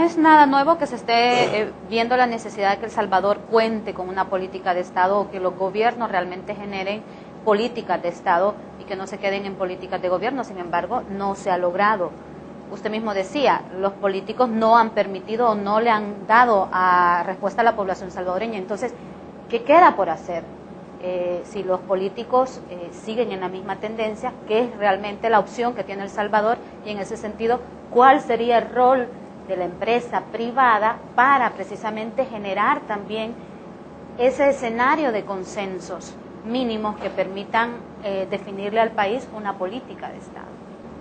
es nada nuevo que se esté viendo la necesidad de que El Salvador cuente con una política de Estado o que los gobiernos realmente generen políticas de Estado y que no se queden en políticas de gobierno. Sin embargo, no se ha logrado. Usted mismo decía, los políticos no han permitido o no le han dado respuesta a la población salvadoreña. Entonces, ¿qué queda por hacer? Si los políticos siguen en la misma tendencia, ¿qué es realmente la opción que tiene El Salvador? Y en ese sentido, ¿cuál sería el rol de la empresa privada para precisamente generar también ese escenario de consensos mínimos que permitan definirle al país una política de Estado?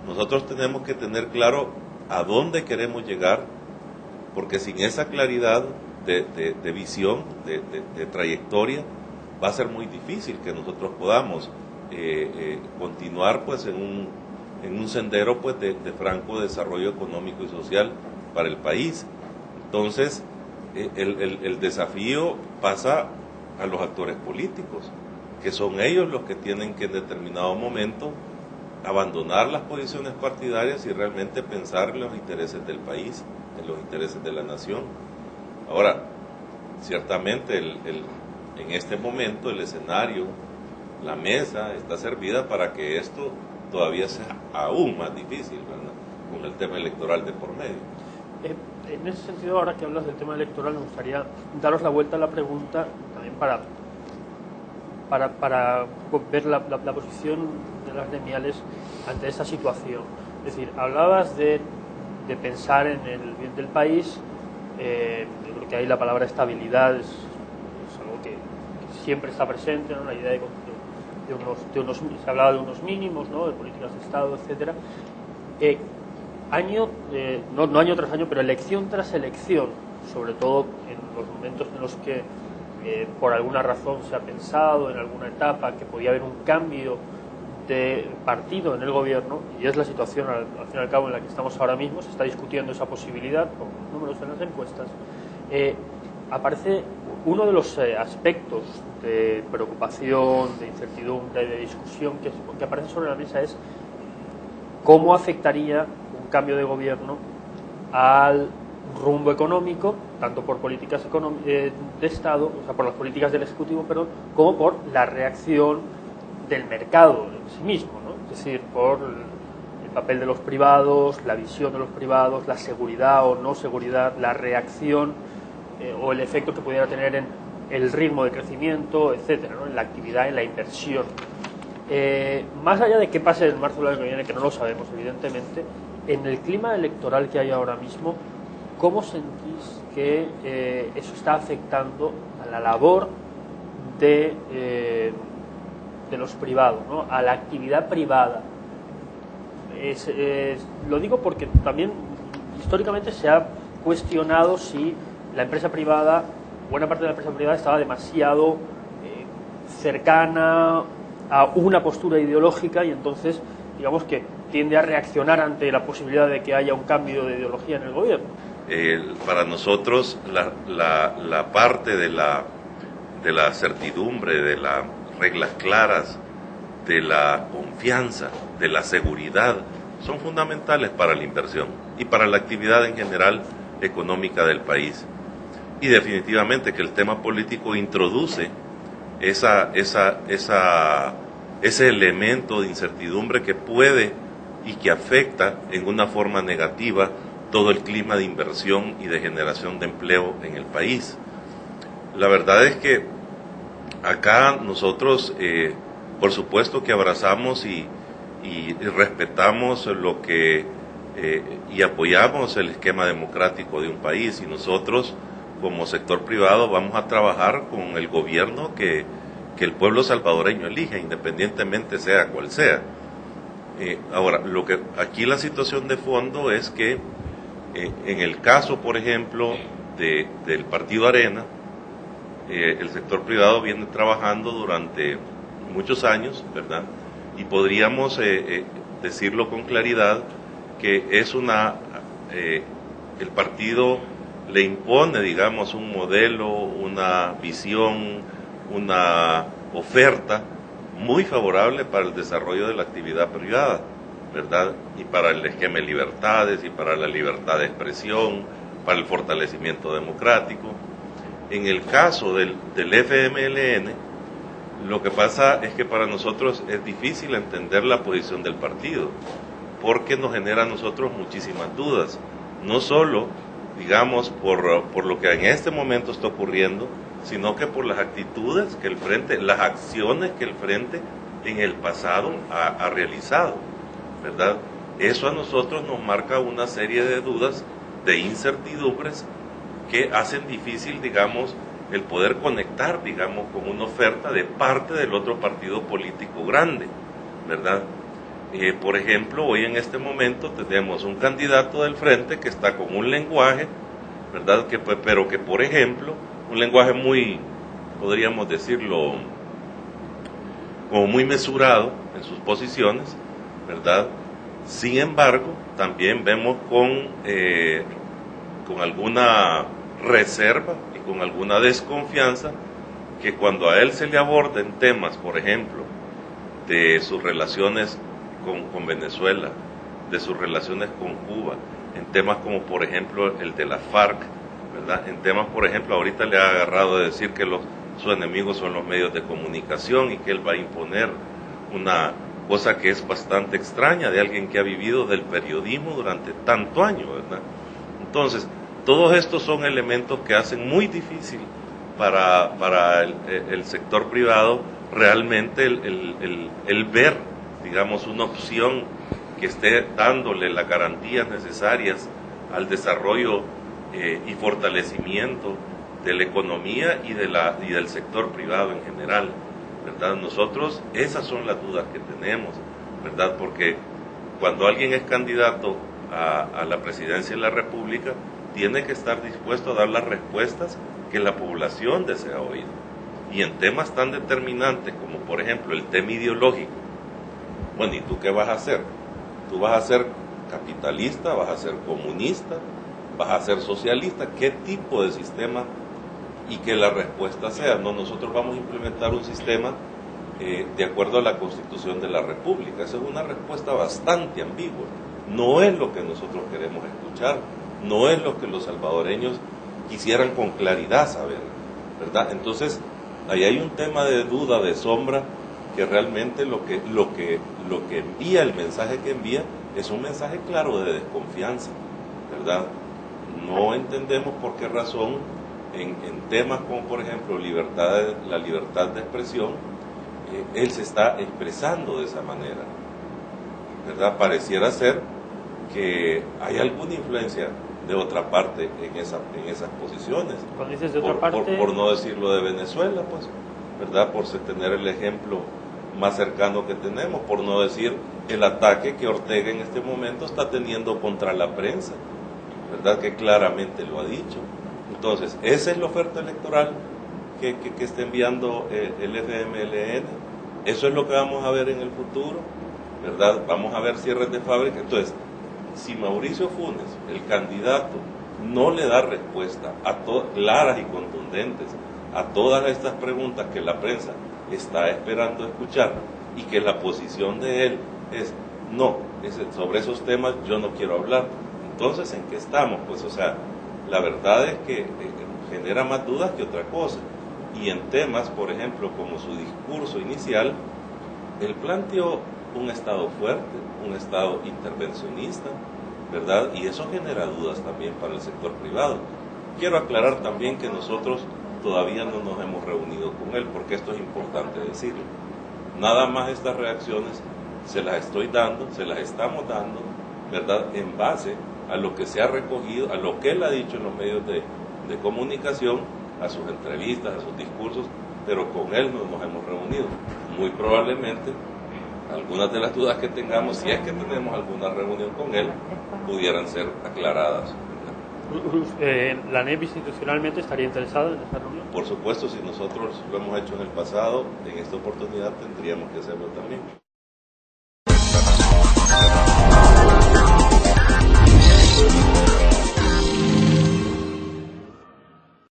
Nosotros tenemos que tener claro a dónde queremos llegar, porque sin esa claridad de visión, de trayectoria, va a ser muy difícil que nosotros podamos continuar pues en un sendero pues de franco desarrollo económico y social para el país. Entonces el desafío pasa a los actores políticos, que son ellos los que tienen que en determinado momento abandonar las posiciones partidarias y realmente pensar en los intereses del país, en los intereses de la nación. Ahora, ciertamente en este momento el escenario, la mesa está servida para que esto todavía sea aún más difícil, ¿verdad?, con el tema electoral de por medio. En ese sentido, ahora que hablas del tema electoral, me gustaría daros la vuelta a la pregunta también para ver la posición de las gremiales ante esta situación. Es decir, hablabas de pensar en el bien del país. Yo creo que ahí la palabra estabilidad es algo que siempre está presente, ¿no? La idea de unos se hablaba de unos mínimos, ¿no?, de políticas de Estado, etcétera. No año tras año, pero elección tras elección, sobre todo en los momentos en los que por alguna razón se ha pensado en alguna etapa que podía haber un cambio de partido en el gobierno, y es la situación al fin y al cabo en la que estamos ahora mismo. Se está discutiendo esa posibilidad con los números en las encuestas. Aparece uno de los aspectos de preocupación, de incertidumbre, de discusión que aparece sobre la mesa es cómo afectaría un cambio de gobierno al rumbo económico, tanto por políticas de Estado, o sea, por las políticas del Ejecutivo, perdón, como por la reacción del mercado en sí mismo, ¿no? Es decir, por el papel de los privados, la visión de los privados, la seguridad o no seguridad, la reacción o el efecto que pudiera tener en el ritmo de crecimiento, etcétera, ¿no?, en la actividad, en la inversión. Más allá de qué pase en marzo del año que viene, que no lo sabemos, evidentemente, en el clima electoral que hay ahora mismo, ¿cómo sentís que eso está afectando a la labor de los privados, ¿no?, a la actividad privada? Lo digo porque también históricamente se ha cuestionado si la empresa privada, buena parte de la empresa privada, estaba demasiado cercana a una postura ideológica y entonces, digamos que tiende a reaccionar ante la posibilidad de que haya un cambio de ideología en el gobierno. Para nosotros la parte de la certidumbre, de las reglas claras, de la confianza, de la seguridad, son fundamentales para la inversión y para la actividad en general económica del país. Y definitivamente que el tema político introduce ese elemento de incertidumbre que puede y que afecta en una forma negativa todo el clima de inversión y de generación de empleo en el país. La verdad es que acá nosotros, por supuesto que abrazamos y respetamos lo que y apoyamos el esquema democrático de un país, y nosotros como sector privado vamos a trabajar con el gobierno que el pueblo salvadoreño elija, independientemente sea cual sea. Ahora, aquí la situación de fondo es que en el caso, por ejemplo, del Partido Arena, el sector privado viene trabajando durante muchos años, ¿verdad? Y podríamos decirlo con claridad que es el partido le impone, digamos, un modelo, una visión, una oferta muy favorable para el desarrollo de la actividad privada, ¿verdad? Y para el esquema de libertades, y para la libertad de expresión, para el fortalecimiento democrático. En el caso del FMLN, lo que pasa es que para nosotros es difícil entender la posición del partido, porque nos genera a nosotros muchísimas dudas, no solo, digamos, por lo que en este momento está ocurriendo, sino que por las actitudes que el Frente, las acciones que el Frente en el pasado ha realizado, ¿verdad? Eso a nosotros nos marca una serie de dudas, de incertidumbres, que hacen difícil, digamos, el poder conectar, digamos, con una oferta de parte del otro partido político grande, ¿verdad? Por ejemplo, hoy en este momento tenemos un candidato del Frente que está con un lenguaje, ¿verdad? Pero que, por ejemplo, un lenguaje muy, podríamos decirlo, como muy mesurado en sus posiciones, ¿verdad? Sin embargo, también vemos con alguna reserva y con alguna desconfianza que cuando a él se le aborden temas, por ejemplo, de sus relaciones con Venezuela, de sus relaciones con Cuba, en temas como por ejemplo el de la FARC, ¿verdad? En temas, por ejemplo, ahorita le ha agarrado de decir que sus enemigos son los medios de comunicación y que él va a imponer una cosa que es bastante extraña de alguien que ha vivido del periodismo durante tanto año, ¿verdad? Entonces, todos estos son elementos que hacen muy difícil para el sector privado realmente el ver, digamos, una opción que esté dándole las garantías necesarias al desarrollo y fortalecimiento de la economía y del sector privado en general, ¿verdad? Nosotros, esas son las dudas que tenemos, ¿verdad? Porque cuando alguien es candidato a la presidencia de la República, tiene que estar dispuesto a dar las respuestas que la población desea oír. Y en temas tan determinantes como, por ejemplo, el tema ideológico, bueno, ¿y tú qué vas a hacer? ¿Tú vas a ser capitalista, vas a ser comunista, vas a ser socialista? ¿Qué tipo de sistema? Y que la respuesta sea, no, nosotros vamos a implementar un sistema de acuerdo a la Constitución de la República. Esa es una respuesta bastante ambigua. No es lo que nosotros queremos escuchar, no es lo que los salvadoreños quisieran con claridad saber, ¿verdad? Entonces, ahí hay un tema de duda, de sombra, que realmente lo que envía, el mensaje que envía, es un mensaje claro de desconfianza, ¿verdad? No entendemos por qué razón en temas como, por ejemplo, la libertad de expresión, él se está expresando de esa manera, ¿verdad? Pareciera ser que hay alguna influencia de otra parte en esas posiciones. Cuando dices de otra parte... por no decirlo de Venezuela, pues, ¿verdad? Por tener el ejemplo más cercano que tenemos, por no decir el ataque que Ortega en este momento está teniendo contra la prensa, ¿verdad? Que claramente lo ha dicho. Entonces, esa es la oferta electoral que está enviando el FMLN. Eso es lo que vamos a ver en el futuro, ¿verdad? Vamos a ver cierres de fábrica. Entonces, si Mauricio Funes, el candidato, no le da respuesta claras y contundentes a todas estas preguntas que la prensa está esperando escuchar, y que la posición de él es no, sobre esos temas yo no quiero hablar, entonces ¿en qué estamos? Pues, o sea, la verdad es que genera más dudas que otra cosa. Y en temas, por ejemplo, como su discurso inicial, él planteó un Estado fuerte, un Estado intervencionista, ¿verdad? Y eso genera dudas también para el sector privado. Quiero aclarar también que nosotros todavía no nos hemos reunido con él, porque esto es importante decirlo. Nada más estas reacciones se las estamos dando, ¿verdad? En base a lo que se ha recogido, a lo que él ha dicho en los medios de comunicación, a sus entrevistas, a sus discursos, pero con él no nos hemos reunido. Muy probablemente algunas de las dudas que tengamos, si es que tenemos alguna reunión con él, pudieran ser aclaradas. ¿La NEP institucionalmente estaría interesada en esta reunión? Por supuesto, si nosotros lo hemos hecho en el pasado, en esta oportunidad tendríamos que hacerlo también.